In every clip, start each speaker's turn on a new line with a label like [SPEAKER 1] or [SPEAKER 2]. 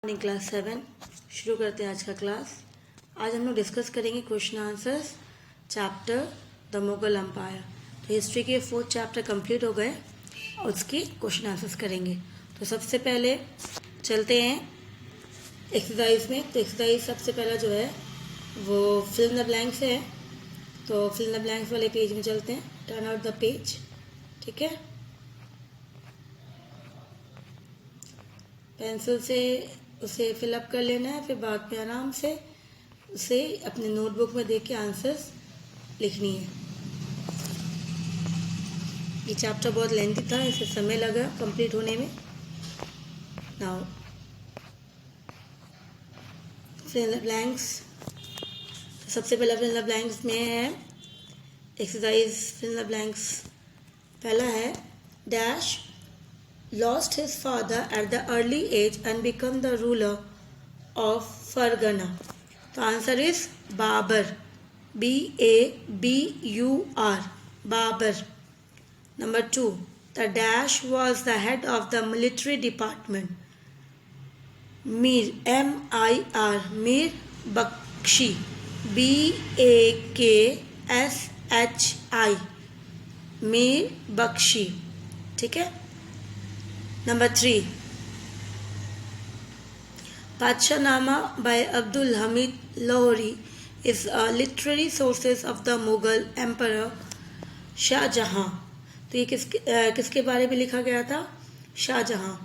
[SPEAKER 1] Morning class 7 शुरू करते हैं आज का क्लास। आज हम लोग डिस्कस करेंगे question answers chapter the Mughal empire. तो हिस्ट्री के 4 चैप्टर कंप्लीट हो गए और उसकी क्वेश्चन आंसर्स करेंगे। तो सबसे पहले चलते हैं एक्सरसाइज में। तो एक्सरसाइज सबसे पहला जो है वो फिल द ब्लैंक्स है। तो फिल द ब्लैंक्स वाले पेज में चलते हैं। टर्न आउट द पेज, ठीक है। पेंसिल से उसे फिलअप कर लेना है, फिर बाद में आराम से उसे अपने नोटबुक में देख के आंसर्स लिखनी है। ये चैप्टर बहुत लेंथी था, इसे समय लगा कंप्लीट होने में। Now fill the blanks. सबसे पहला फिल द ब्लैंक्स में है एक्सरसाइज फिल द ब्लैंक्स। पहला है dash lost his father at the early age and become the ruler of Fargana. The answer is Babur. B-A-B-U-R. Babur. Number 2. The dash was the head of the military department. Mir. M-I-R. Mir Bakshi. B-A-K-S-H-I. Mir Bakshi. ठीक है। Number 3. Padshanama by Abdul Hamid Lahori is literary sources of the Mughal Emperor Shahjahan. तो ये किसके बारे में लिखा गया था? शाहजहां।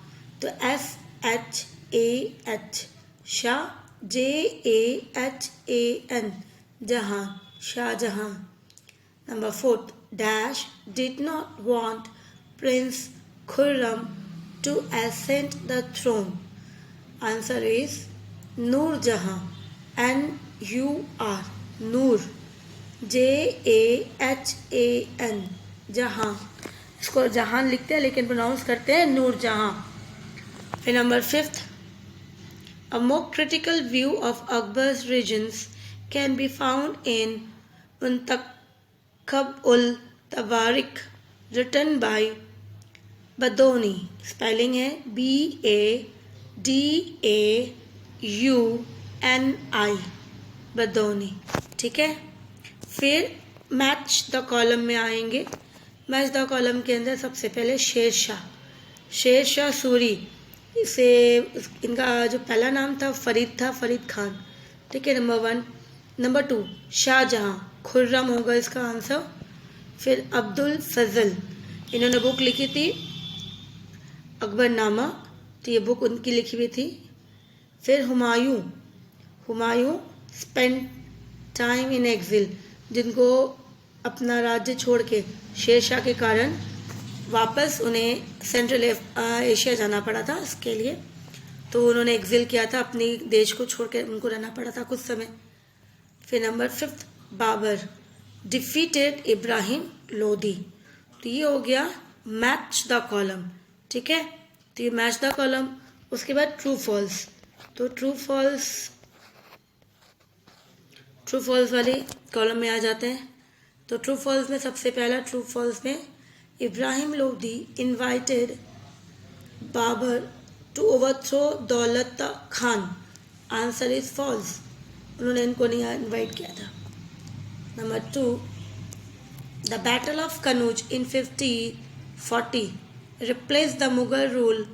[SPEAKER 1] तो SHAH शाह, JAHAN जहां, Shahjahan. Number 4. Dash did not want Prince Khurram to ascend the throne. Answer is Noor Jahan. N-U-R. Noor. J-A-H-A-N. जहां। इसको जहान लिखते हैं लेकिन प्रोनाउंस करते हैं नूर जहां। फिर number 5. A more critical view of Akbar's regions can be found in Muntakhab-ul-Tawarikh written by Badauni. Spelling है B-A-D-A-U-N-I। बदौनी, ठीक है। फिर मैच द कॉलम में आएंगे। मैच द कॉलम के अंदर सबसे पहले शेरशाह सूरी। इसे इनका जो पहला नाम था फरीद खान, ठीक है। नंबर 1। नंबर 2 शाहजहां, खुर्रम होगा इसका आंसर। फिर अब्दुल फजल, इन्होंने बुक लिखी थी अकबरनामा, तो ये बुक उनकी लिखी हुई थी। फिर हुमायूं स्पेंड टाइम इन एग्जिल, जिनको अपना राज्य छोड़ के शेरशाह के कारण वापस उन्हें सेंट्रल एशिया जाना पड़ा था इसके लिए। तो उन्होंने एग्जिल किया था, अपने देश को छोड़ के उनको रहना पड़ा था कुछ समय। फिर नंबर 5 बाबर डिफीटेड इब्राहिम लोदी। तो ये हो गया मैच द कॉलम, ठीक है। तो ये मैच द कॉलम। उसके बाद ट्रू फॉल्स। तो ट्रू फॉल्स वाले कॉलम में आ जाते हैं। तो ट्रू फॉल्स में सबसे पहला ट्रू फॉल्स में Ibrahim Lodi invited Babur to overthrow Daulat Khan. Answer is false, उन्होंने इनको नहीं इनवाइट किया था। Number 2 the battle of Kannauj in 1540 replace the Mughal rule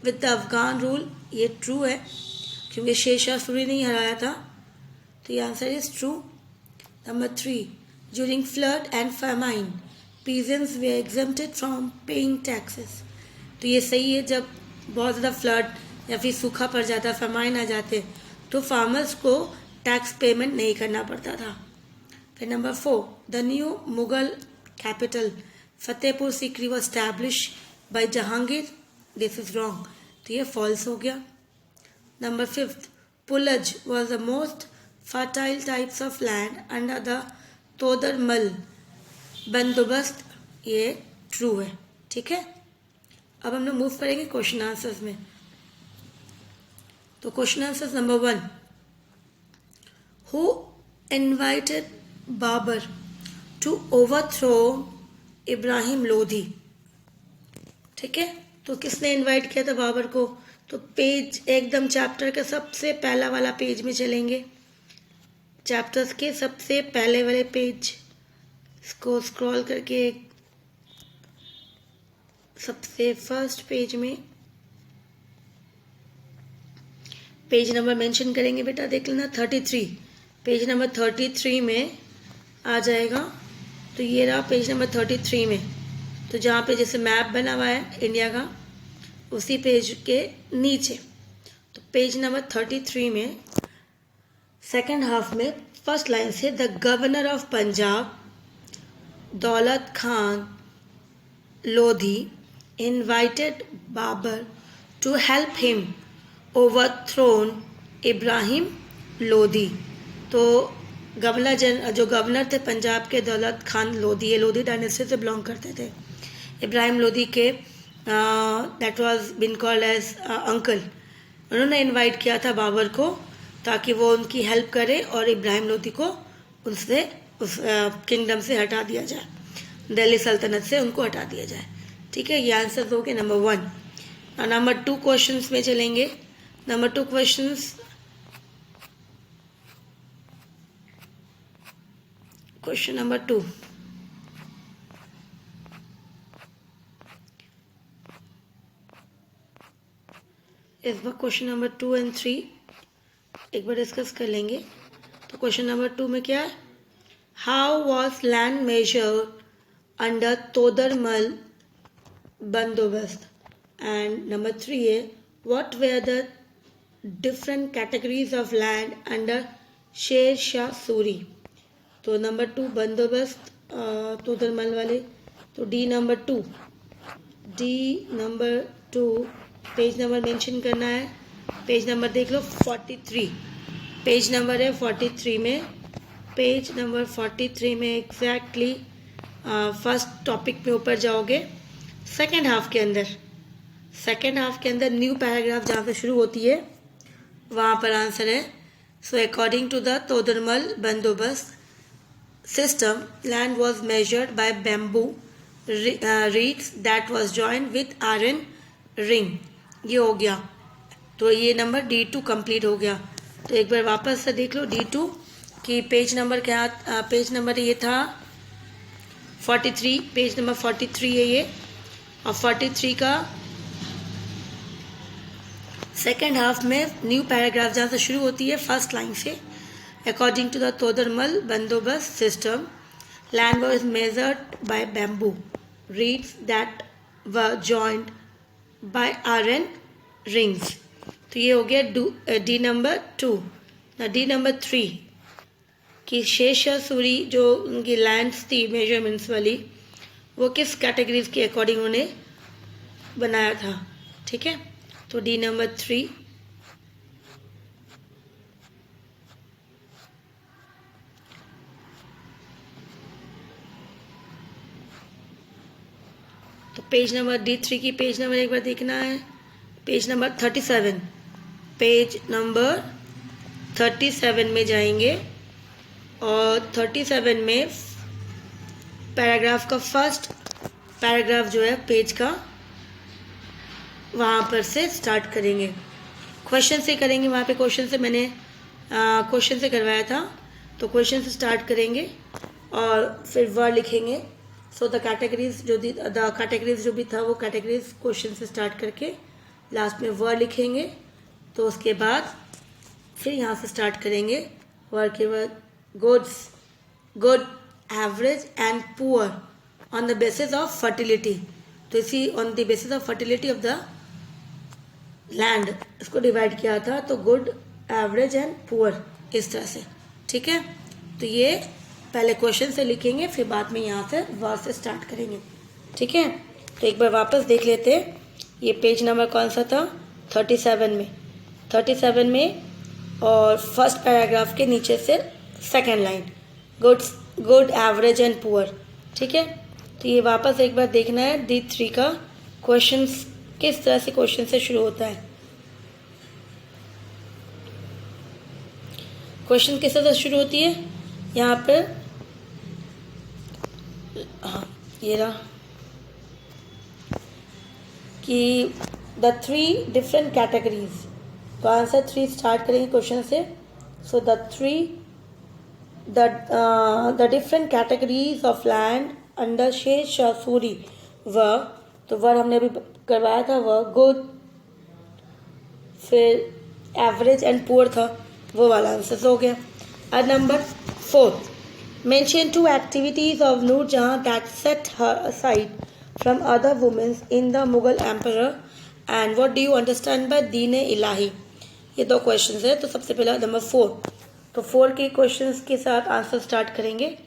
[SPEAKER 1] with the Afghan rule. ये ट्रू है क्योंकि शेरशाह सूरी ने हराया था, तो ये answer is true. Number 3 during flood and famine peasants were exempted from paying taxes। तो ये सही है, जब बहुत ज़्यादा फ्लड या फिर सूखा पड़ जाता, famine आ जाते, तो फार्मर्स को टैक्स पेमेंट नहीं करना पड़ता था। फिर number 4 the new Mughal capital Fatehpur Sikri was establish by Jahangir. This is wrong, तो ये फॉल्स हो गया। Number 5 polaj was the most fertile types of land under the Todarmal bandobast. ये ट्रू है, ठीक है। अब हम लोग मूव करेंगे क्वेश्चन आंसर्स में। तो question answers number 1 who invited Babur to overthrow Ibrahim Lodi, ठीक है। तो किसने इनवाइट किया था बाबर को? तो पेज एकदम चैप्टर का सबसे पहला वाला पेज में चलेंगे, चैप्टर्स के सबसे पहले वाले पेज, इसको स्क्रॉल करके सबसे फर्स्ट पेज में पेज नंबर मेंशन करेंगे बेटा, देख लेना 33, पेज नंबर 33 में आ जाएगा। तो ये रहा पेज नंबर 33 में, तो जहाँ पे जैसे मैप बना हुआ है इंडिया का, उसी पेज के नीचे, तो पेज नंबर 33 में सेकंड हाफ में फर्स्ट लाइन से, the governor of Punjab Daulat Khan Lodhi invited Babur to help him overthrown Ibrahim Lodhi. तो जो गवर्नर थे पंजाब के, दौलत खान लोधी, ये लोधी डायनेस्टी से बिलोंग करते थे। इब्राहिम लोधी के that was been called as uncle, उन्होंने इनवाइट किया था बाबर को ताकि वो उनकी हेल्प करे और इब्राहिम लोधी को उनसे उस किंगडम से हटा दिया जाए, दिल्ली सल्तनत से उनको हटा दिया जाए। ठीक है, ये आंसर हो गए नंबर 1। नंबर 2 क्वेश्चंस में चलेंगे। नंबर 2 क्वेश्चंस, क्वेश्चन नंबर 2, इस बार क्वेश्चन नंबर 2 एंड 3 एक बार डिस्कस कर लेंगे। तो क्वेश्चन नंबर 2 में क्या है, how was land measured under Todarmal bandobast, and number 3 है what were the different categories of land under Sher Shah Suri. तो नंबर 2 बंदोबस्त तोदरमल वाले, तो D number 2 page number mention करना है। पेज नंबर देख लो 43, पेज नंबर है 43 में, पेज नंबर 43 में एग्जैक्टली फर्स्ट टॉपिक पे ऊपर जाओगे, सेकेंड हाफ के अंदर न्यू पैराग्राफ जहाँ से शुरू होती है वहाँ पर आंसर है। So according to the Todarmal बंदोबस्त system, land was measured by bamboo reeds that was joined with iron ring। ये हो गया, तो ये नंबर D2 कंप्लीट हो गया। तो एक बार वापस से देख लो D2 की पेज नंबर क्या, पेज नंबर ये था 43, पेज नंबर 43 है ये, और 43 का सेकेंड हाफ में न्यू पैराग्राफ जहाँ से शुरू होती है फर्स्ट लाइन से, According to the Todarmal Bandobast system, land was measured by bamboo reeds that were joined by iron rings। तो ये हो गया डी नंबर 2। डी नंबर 3 कि शेषा सूरी जो उनकी लैंड्स थी मेजरमेंट्स वाली, वो किस कैटेगरीज के अकॉर्डिंग उन्हें बनाया था। ठीक है, तो डी नंबर 3। तो पेज नंबर D3 की पेज नंबर एक बार देखना है, पेज नंबर 37, पेज नंबर 37 में जाएंगे और 37 में पैराग्राफ का फर्स्ट पैराग्राफ जो है पेज का, वहाँ पर से स्टार्ट करेंगे, क्वेश्चन से करेंगे। वहाँ पे क्वेश्चन से मैंने क्वेश्चन से करवाया था, तो क्वेश्चन से स्टार्ट करेंगे और फिर वर्ड लिखेंगे। सो द कैटेगरीज जो भी था वो कैटेगरीज क्वेश्चन से स्टार्ट करके लास्ट में वर्ड लिखेंगे। तो उसके बाद फिर यहाँ से स्टार्ट करेंगे वर्ड के बाद good, average and poor on the basis of fertility. तो इसी on the basis of fertility of the land इसको डिवाइड किया था, तो गुड, एवरेज एंड पुअर, इस तरह से। ठीक है, तो ये पहले क्वेश्चन से लिखेंगे, फिर बाद में यहाँ से वर्ड से स्टार्ट करेंगे। ठीक है, तो एक बार वापस देख लेते हैं, ये पेज नंबर कौन सा था, 37 में और फर्स्ट पैराग्राफ के नीचे से second line, good, average and poor. ठीक है, तो ये वापस एक बार देखना है D3 का क्वेश्चन किस तरह से क्वेश्चन से शुरू होता है। क्वेश्चन किस तरह से शुरू होती है, यहाँ पर हाँ ये रहा कि द थ्री डिफरेंट कैटेगरीज। तो आंसर 3 स्टार्ट करेंगे क्वेश्चन से। So the different categories of land under शेष शाह सूरी व, तो वर हमने अभी करवाया था, वह गुड, फिर एवरेज एंड पुअर था, वो वाला आंसर हो गया। और number 4, mention 2 activities of Nur Jahan that set her aside from other womens in the Mughal emperor and what do you understand by Din Ilahi. ये 2 क्वेश्चन है। तो सबसे पहला नंबर 4, तो 4 के क्वेश्चन के साथ आंसर स्टार्ट करेंगे।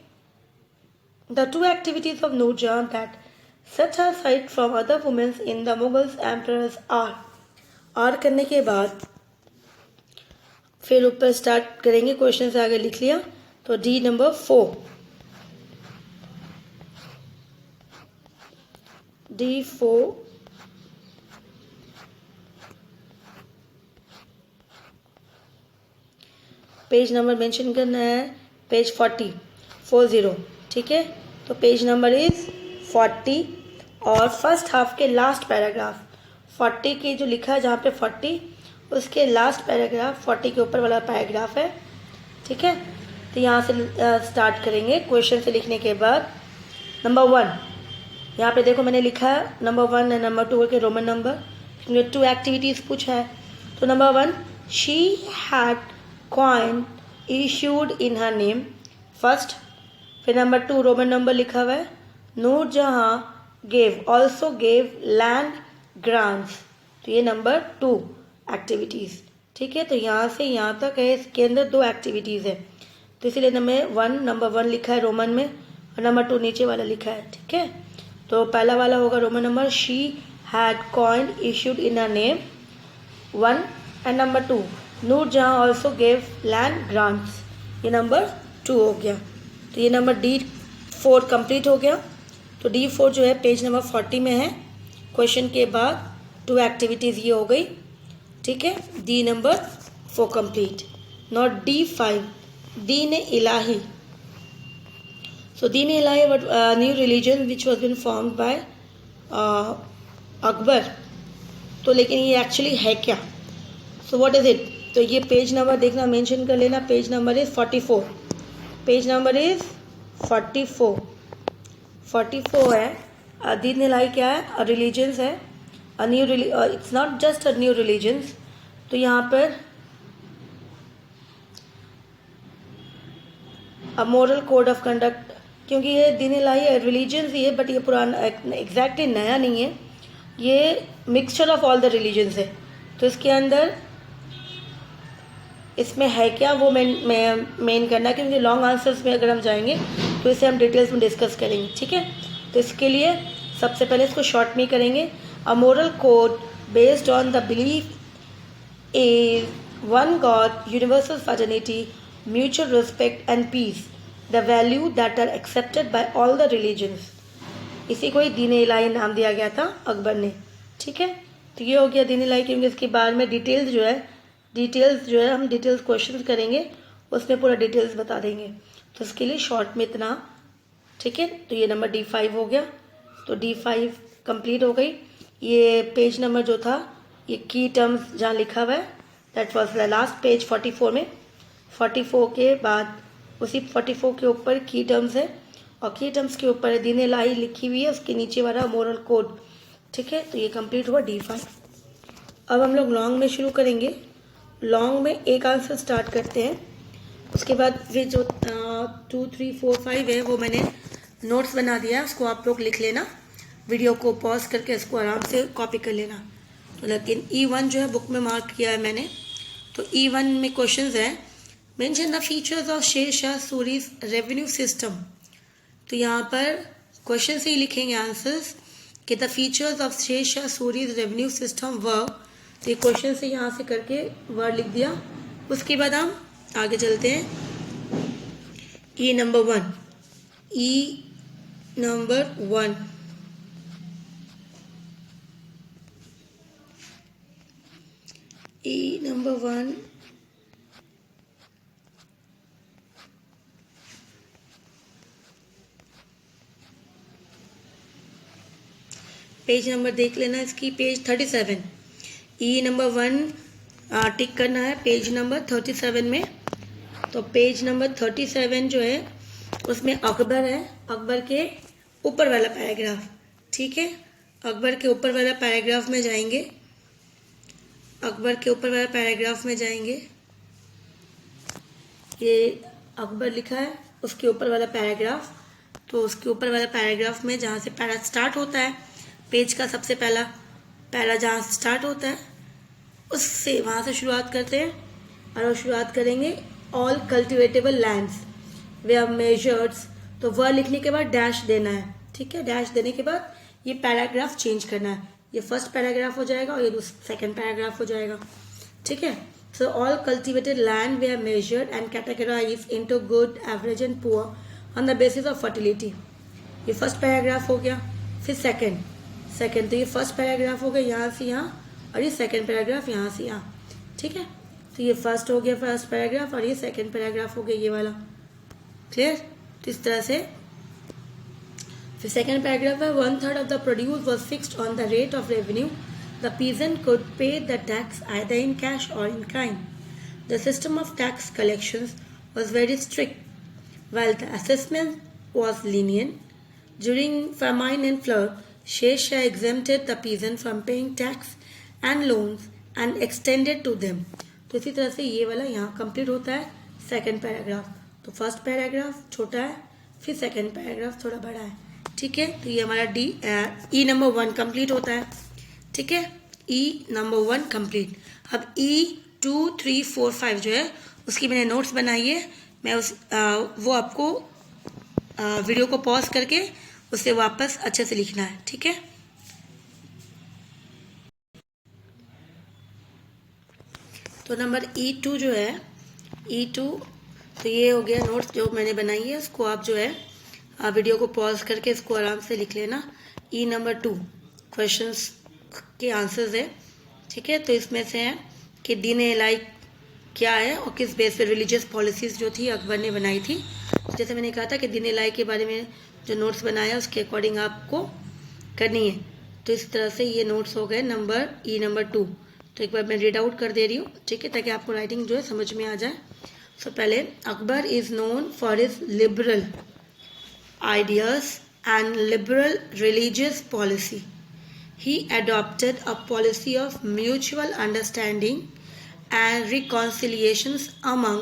[SPEAKER 1] The 2 activities of Nur Jahan that set her aside from other womens in the Mughals emperors are करने के बाद फिर ऊपर स्टार्ट करेंगे, क्वेश्चन से आगे लिख लिया। तो D number 4, D4 page number mention करना है, पेज 40, ठीक है। तो पेज नंबर इज 40 और फर्स्ट हाफ के लास्ट पैराग्राफ 40 के जो लिखा है जहाँ पे 40 उसके लास्ट पैराग्राफ 40 के ऊपर वाला पैराग्राफ है, ठीक है। तो यहाँ से स्टार्ट करेंगे क्वेश्चन से लिखने के बाद। नंबर 1 यहाँ पे देखो मैंने लिखा है नंबर 1 एंड नंबर 2 के रोमन नंबर, 2 एक्टिविटीज़ पूछा है। तो number 1, she had coin issued in her name first. फिर नंबर 2 रोमन नंबर लिखा हुआ है Nur Jahan gave also gave land grants. तो ये नंबर 2 एक्टिविटीज़, ठीक है। तो यहाँ से यहाँ तक है, इसके अंदर 2 एक्टिविटीज़ है, तो इसीलिए नंबर 1 लिखा है रोमन में और नंबर 2 नीचे वाला लिखा है, ठीक है। तो पहला वाला होगा roman number, she had coin issued in her name 1 and number 2 Nur Jahan also gave land grants, ये नंबर 2 हो गया। तो ये नंबर D4 कंप्लीट हो गया। तो D4 जो है पेज नंबर 40 में है, क्वेश्चन के बाद 2 एक्टिविटीज़ ये हो गई, ठीक है। D number 4 complete. Not D5, Deen Ilahi. So Deen Ilahi was a new religion which was been formed by Akbar. तो लेकिन ये एक्चुअली है क्या, सो व्हाट इज़ इट। तो ये पेज नंबर देखना, मेंशन कर लेना, page number is 44, page number is 44 है। दीन इलाही क्या है, रिलीजन्स है, a new it's not just a new religions. तो यहाँ पर अ मोरल कोड ऑफ कंडक्ट, क्योंकि ये दीन इलाही रिलीजन्स ही है बट ये पुराना एग्जैक्टली नया नहीं है, ये mixture of all the religions है। तो इसके अंदर इसमें है क्या वो मेन करना, क्योंकि लॉन्ग आंसर्स में अगर हम जाएंगे तो इसे हम डिटेल्स में डिस्कस करेंगे, ठीक है। तो इसके लिए सबसे पहले इसको शॉर्ट में करेंगे। A moral code based on the belief is one god, universal fraternity, mutual respect and peace, the value that are accepted by all the religions. इसी को ही दीन इलाही नाम दिया गया था अकबर ने, ठीक है। तो ये हो गया दीन इलाही, क्योंकि इसके बाद में डिटेल्स जो है हम डिटेल्स क्वेश्चन करेंगे, उसमें पूरा डिटेल्स बता देंगे। तो इसके लिए शॉर्ट में इतना, ठीक है। तो ये नंबर D5 हो गया। तो D5 कंप्लीट हो गई। ये पेज नंबर जो था, ये की टर्म्स जहाँ लिखा हुआ है that was the last page 44 में। 44 के बाद उसी 44 के ऊपर की टर्म्स है और की टर्म्स के ऊपर दीन इलाही लिखी हुई है, उसके नीचे वाला मोरल कोड, ठीक है। तो ये कंप्लीट हुआ D5। अब हम लोग लॉन्ग में शुरू करेंगे। लॉन्ग में एक आंसर स्टार्ट करते हैं, उसके बाद फिर जो 2, 3, 4, 5 है वो मैंने नोट्स बना दिया है, उसको आप लोग लिख लेना, वीडियो को पॉज करके इसको आराम से कॉपी कर लेना। तो लेकिन E1 जो है बुक में मार्क किया है मैंने। तो E1 में क्वेश्चंस है, mention the features of Sher Shah Suri's revenue system. तो यहाँ पर क्वेश्चन से ही लिखेंगे आंसर्स कि the features of Sher Shah Suri's revenue system वर। तो ये क्वेश्चन से यहाँ से करके वर्ड लिख दिया। उसके बाद हम आगे चलते हैं। ई नंबर 1, ई नंबर 1, ई नंबर 1 पेज नंबर देख लेना इसकी, पेज 37। ई नंबर 1 टिक करना है पेज नंबर 37 में। तो पेज नंबर 37 जो है उसमें अकबर है, अकबर के ऊपर वाला पैराग्राफ, ठीक है। अकबर के ऊपर वाला पैराग्राफ में जाएंगे, अकबर के ऊपर वाला पैराग्राफ में जाएंगे। ये अकबर लिखा है, उसके ऊपर वाला पैराग्राफ। तो उसके ऊपर वाला पैराग्राफ में जहाँ से पैरा स्टार्ट होता है, पेज का सबसे पहला पैरा जहाँ से स्टार्ट होता है उससे वहाँ से शुरुआत करते हैं। और वो शुरुआत करेंगे ऑल कल्टिवेटेबल लैंड्स वे आर मेजर्ड्स। तो वह लिखने के बाद डैश देना है, ठीक है। डैश देने के बाद ये पैराग्राफ चेंज करना है, ये फर्स्ट पैराग्राफ हो जाएगा और ये सेकंड पैराग्राफ हो जाएगा, ठीक है। So all cultivated land they are measured and categorized into good, average and poor on the basis of fertility. ये फर्स्ट पैराग्राफ हो गया। फिर सेकंड तो ये फर्स्ट पैराग्राफ हो गया यहाँ से यहाँ, और ये सेकंड पैराग्राफ यहाँ से यहाँ, ठीक है। तो ये फर्स्ट हो गया फर्स्ट पैराग्राफ और ये सेकंड पैराग्राफ हो गया ये वाला, क्लियर। तो इस तरह से फिर सेकंड पैराग्राफ है 1/3 of the produce was fixed on the rate of revenue. The peasant could pay the tax either in cash or in kind. The system of tax collections was very strict, while the assessment was lenient. During famine and flood, Sher Shah exempted the peasant from paying tax and loans and extended to them. तो इसी तरह से ये वाला यहाँ complete होता है second paragraph. तो फर्स्ट पैराग्राफ छोटा है, फिर सेकंड पैराग्राफ थोड़ा बड़ा है, ठीक है। तो ये हमारा ई नंबर 1 कंप्लीट होता है, ठीक है। ई नंबर 1 कंप्लीट। अब ई 2, 3, 4, 5 जो है उसकी मैंने नोट्स बनाई है, मैं वो आपको वीडियो को पॉज करके उसे वापस अच्छे से लिखना है, ठीक है। तो नंबर E2 जो है, E2 तो ये हो गया नोट्स जो मैंने बनाई है, उसको आप जो है वीडियो को पॉज करके इसको आराम से लिख लेना। ई नंबर 2 क्वेश्चंस के आंसर्स है, ठीक है। तो इसमें से है कि दीन इलाही क्या है और किस बेस पे रिलीजियस पॉलिसीज जो थी अकबर ने बनाई थी। जैसे मैंने कहा था कि दीन इलाही के बारे में जो नोट्स बनाया उसके अकॉर्डिंग आपको करनी है। तो इस तरह से ये नोट्स हो गए ई नंबर 2। तो एक बार मैं रीड आउट कर दे रही हूँ, ठीक है, ताकि आपको राइटिंग जो है समझ में आ जाए। सो पहले Akbar is known for his liberal ideas and liberal religious policy. He adopted a policy of mutual understanding and reconciliations among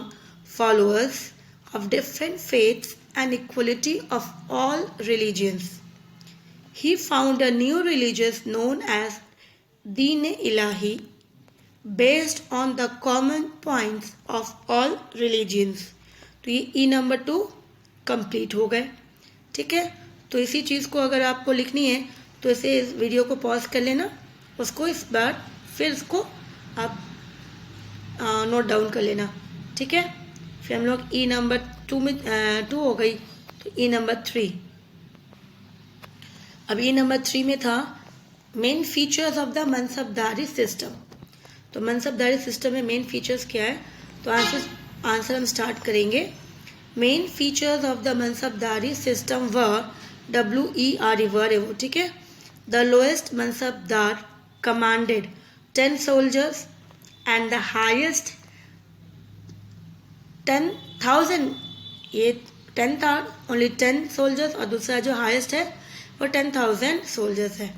[SPEAKER 1] followers of different faiths and equality of all religions. He found a new religion known as Deen-e-Ilahi based on the common points of all religions. तो ये ई number 2 complete हो गए, ठीक है। तो इसी चीज़ को अगर आपको लिखनी है तो इसे इस वीडियो को पॉज कर लेना, उसको इस बार फिर इसको आप नोट डाउन कर लेना, ठीक है। फिर हम लोग ई नंबर 2 में 2 हो गई, तो ई नंबर 3। अब ई नंबर 3 में था main features of the mansabdari system. तो मनसबदारी सिस्टम में मेन फीचर्स क्या है, तो आंसर हम स्टार्ट करेंगे। Main features of the mansabdari system were WERE, ठीक है। The lowest mansabdar commanded 10 soldiers and the highest 10,000। ये 10 था, ओनली 10 सोल्जर्स, और दूसरा जो हाईएस्ट है वो 10,000 सोल्जर्स है।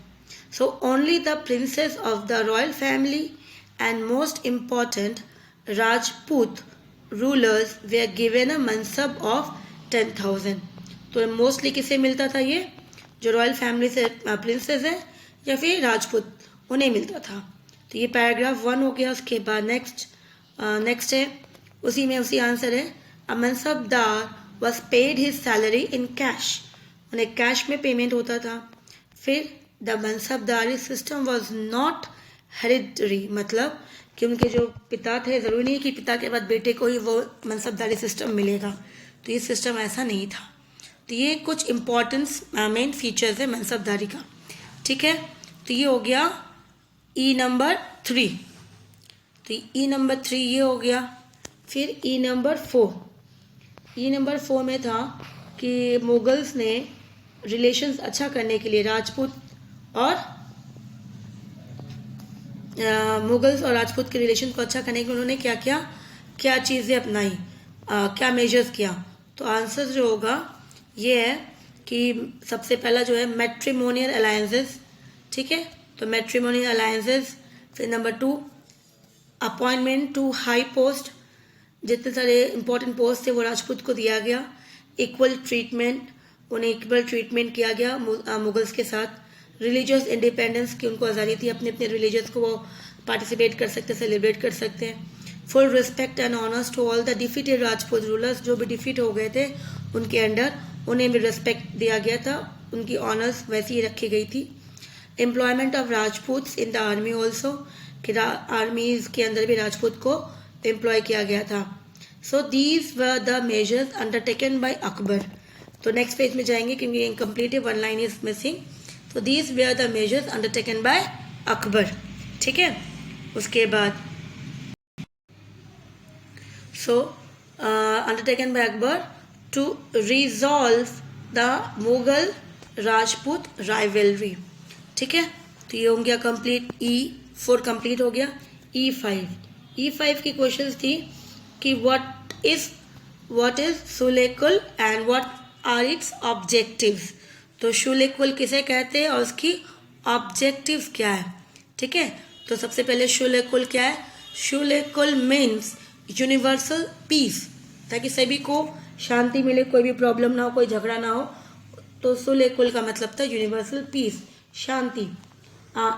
[SPEAKER 1] So only the princes of the royal family and most important Rajput rulers were given a mansab of 10,000। तो मोस्टली किसे मिलता था, ये जो रॉयल फैमिली से प्रिंसेस है या फिर राजपूत, उन्हें मिलता था। तो ये पैराग्राफ 1 हो गया। उसके बाद नेक्स्ट है, उसी आंसर है a mansabdar was paid his salary in cash, उन्हें कैश में पेमेंट होता था। फिर the mansabdari system was not hereditary, मतलब कि उनके जो पिता थे, ज़रूरी नहीं कि पिता के बाद बेटे को ही वो मनसबदारी सिस्टम मिलेगा, तो ये सिस्टम ऐसा नहीं था। तो ये कुछ इम्पॉर्टेंस मेन फीचर्स है मनसबदारी का, ठीक है। तो ये हो गया ई नंबर 3। तो ई नंबर 3 ये हो गया। फिर ई नंबर 4, ई नंबर 4 में था कि मुगल्स ने रिलेशंस अच्छा करने के लिए राजपूत और मुगल्स और राजपूत के रिलेशन को अच्छा करने के लिए उन्होंने क्या किया, क्या चीज़ें अपनाई, क्या मेजर्स किया। तो आंसर जो होगा ये है कि सबसे पहला जो है मैट्रिमोनियल अलायंसेस, ठीक है, तो मैट्रिमोनियल अलायंसेस। फिर number 2 appointment to high post, जितने सारे इंपॉर्टेंट पोस्ट थे वो राजपूत को दिया गया। इक्वल ट्रीटमेंट, उन्हें इक्वल ट्रीटमेंट किया गया मुगल्स के साथ। रिलीजियस इंडिपेंडेंस की उनको आज़ादी थी, अपने अपने रिलीजियस को वो पार्टिसिपेट कर सकते, सेलिब्रेट कर सकते हैं। Full respect and honours to all the defeated Rajput rulers, जो भी डिफीट हो गए थे उनके अंडर उन्हें भी रिस्पेक्ट दिया गया था, उनकी ऑनर्स वैसी ही रखी गई थी। Employment of Rajput in the army also, कि आर्मीज के अंदर भी राजपूत को एम्प्लॉय किया गया था। So these were the measures undertaken by Akbar. तो नेक्स्ट पेज में जाएंगे क्योंकि इनकम्प्लीट है, वन लाइन इज मिसिंग। तो these were the measures undertaken by Akbar, ठीक है। उसके बाद so undertaken by Akbar to resolve the Mughal Rajput rivalry, ठीक है। तो ये हो गया कंप्लीट, E4 कंप्लीट हो गया। E5 की क्वेश्चन थी कि what is Sulh-i-Kul and what are its objectives. तो शुलेकुल किसे कहते हैं और उसकी ऑब्जेक्टिव्स क्या है, ठीक है। तो सबसे पहले शुलेकुल क्या है, शुलेकुल मीन्स यूनिवर्सल पीस, ताकि सभी को शांति मिले, कोई भी प्रॉब्लम ना हो, कोई झगड़ा ना हो। तो शुलेकुल का मतलब था यूनिवर्सल पीस, शांति।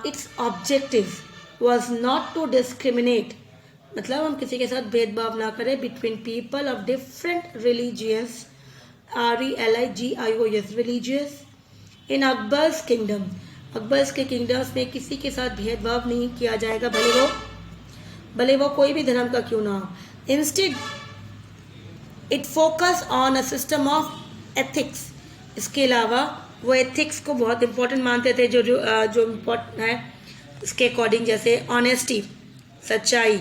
[SPEAKER 1] Its objective was not to discriminate, मतलब हम किसी के साथ भेदभाव ना करें between people of different religious, RELIGIOS religious. In Akbar's kingdom, Akbar's के किंगडम्स में किसी के साथ भेदभाव नहीं किया जाएगा, भले वो कोई भी धर्म का क्यों ना हो। Instead it focus on a system of ethics, इसके अलावा वो एथिक्स को बहुत इंपॉर्टेंट मानते थे, जो इम्पोर्टेंट है इसके अकॉर्डिंग, जैसे ऑनेस्टी, सच्चाई,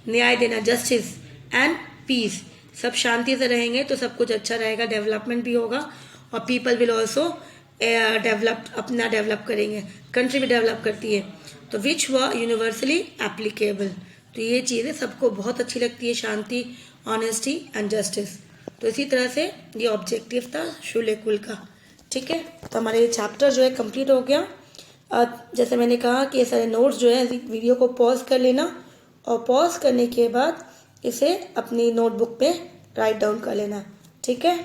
[SPEAKER 1] न्याय देना, जस्टिस एंड पीस। सब शांति से रहेंगे तो सब कुछ अच्छा रहेगा, डेवलपमेंट भी होगा और पीपल विल ऑल्सो अपना डेवलप करेंगे, कंट्री भी डेवलप करती है। तो विच व यूनिवर्सली एप्लीकेबल, तो ये चीज़ें सबको बहुत अच्छी लगती है, शांति, ऑनेस्टी एंड जस्टिस। तो इसी तरह से ये ऑब्जेक्टिव था शुलेकुल का, ठीक है। तो हमारे ये चैप्टर जो है कंप्लीट हो गया। जैसे मैंने कहा कि ये सारे नोट्स जो है वीडियो को पॉज कर लेना और पॉज करने के बाद इसे अपनी नोटबुक पे राइट डाउन कर लेना, ठीक है।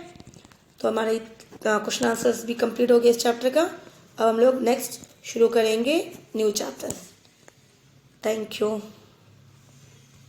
[SPEAKER 1] तो हमारे क्वेश्चन आंसर्स भी कंप्लीट हो गए इस चैप्टर का। अब हम लोग नेक्स्ट शुरू करेंगे न्यू चैप्टर। Thank you.